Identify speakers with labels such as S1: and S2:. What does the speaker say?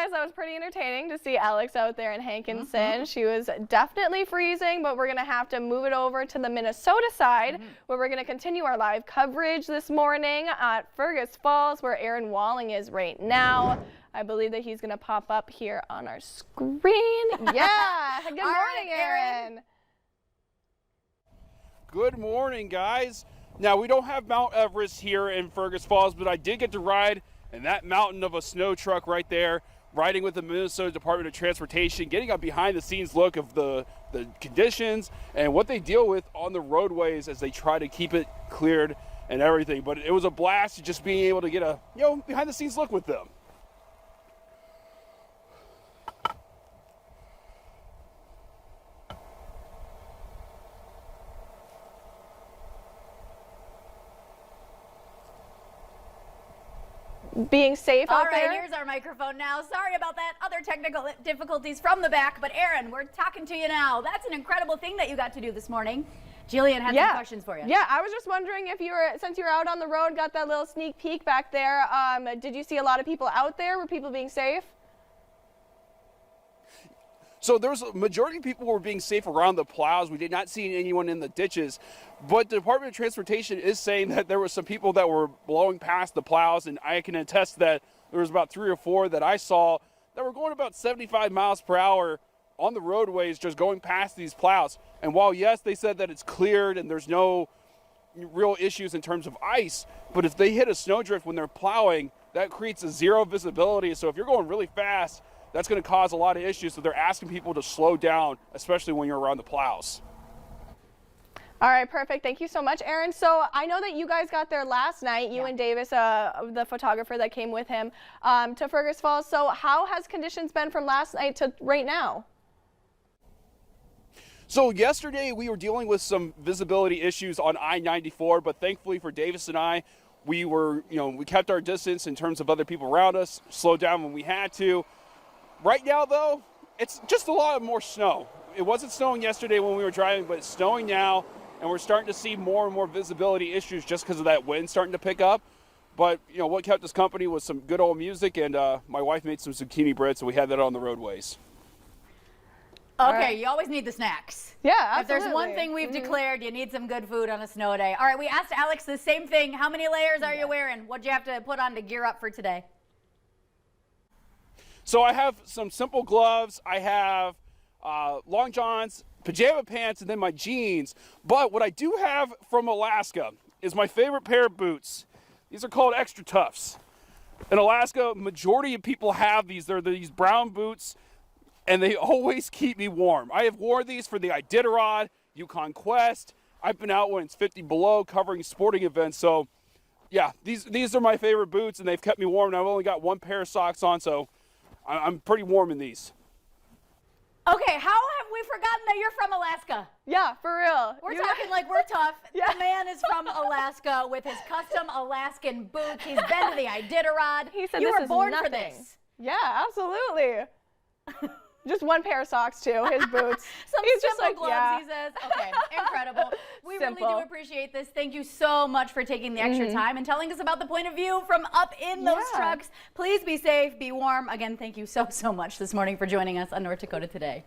S1: Fergus, that was pretty entertaining to see Alex out there in Hankinson. She was definitely freezing, but we're going to have to move it over to the Minnesota side, where we're going to continue our live coverage this morning at Fergus Falls, where Aaron Walling is right now. I believe that he's going to pop up here on our screen. Yeah. Good morning, Aaron.
S2: Good morning, guys. Now, we don't have Mount Everest here in Fergus Falls, but I did get to ride in that mountain of a snow truck right there, riding with the Minnesota Department of Transportation, getting a behind-the-scenes look of the conditions and what they deal with on the roadways as they try to keep it cleared and everything. But it was a blast just being able to get a behind-the-scenes look with them.
S1: Being safe out there.
S3: All right, here's our microphone now. Sorry about that. Other technical difficulties from the back, but Aaron, we're talking to you now. That's an incredible thing that you got to do this morning. Jillian had some questions for you.
S1: Yeah, I was just wondering if you were, since you were out on the road, got that little sneak peek back there, did you see a lot of people out there? Were people being safe?
S2: So there's a majority of people were being safe around the plows. We did not see anyone in the ditches, but the Department of Transportation is saying that there were some people that were blowing past the plows, and I can attest that there was about 3 or 4 that I saw that were going about 75 miles per hour on the roadways, just going past these plows. And while, yes, they said that it's cleared and there's no real issues in terms of ice, but if they hit a snowdrift when they're plowing, that creates a zero visibility. So if you're going really fast, that's going to cause a lot of issues. So they're asking people to slow down, especially when you're around the plows.
S1: All right, perfect. Thank you so much, Aaron. So I know that you guys got there last night, you and Davis, the photographer that came with him, to Fergus Falls. So how has conditions been from last night to right now?
S2: So yesterday we were dealing with some visibility issues on I-94, but thankfully for Davis and I, we were, we kept our distance in terms of other people around us, slowed down when we had to. Right now, though, it's just a lot more snow. It wasn't snowing yesterday when we were driving, but it's snowing now, and we're starting to see more and more visibility issues just because of that wind starting to pick up. But, what kept us company was some good old music, and my wife made some zucchini bread, so we had that on the roadways.
S3: Okay, you always need the snacks.
S1: Yeah, absolutely.
S3: If there's one thing we've declared, you need some good food on a snow day. All right, we asked Alex the same thing. How many layers are you wearing? What'd you have to put on to gear up for today?
S2: So I have some simple gloves, I have long johns, pajama pants, and then my jeans. But what I do have from Alaska is my favorite pair of boots. These are called Extra Toughs. In Alaska, majority of people have these. They're these brown boots, and they always keep me warm. I have worn these for the Iditarod, Yukon Quest. I've been out when it's 50 below covering sporting events. So, yeah, these are my favorite boots, and they've kept me warm. And I've only got one pair of socks on, so I'm pretty warm in these.
S3: Okay, how have we forgotten that you're from Alaska?
S1: Yeah, for real.
S3: We're talking like we're tough. The man is from Alaska with his custom Alaskan boots. He's been to the Iditarod.
S1: He said
S3: you
S1: this
S3: were
S1: is
S3: born
S1: nothing.
S3: for this.
S1: Yeah, absolutely. Just one pair of socks, too, his boots.
S3: Some
S1: He's
S3: simple
S1: just
S3: gloves, he says. Okay, incredible. We really do appreciate this. Thank you so much for taking the extra time and telling us about the point of view from up in those trucks. Please be safe, be warm. Again, thank you so much this morning for joining us on North Dakota Today.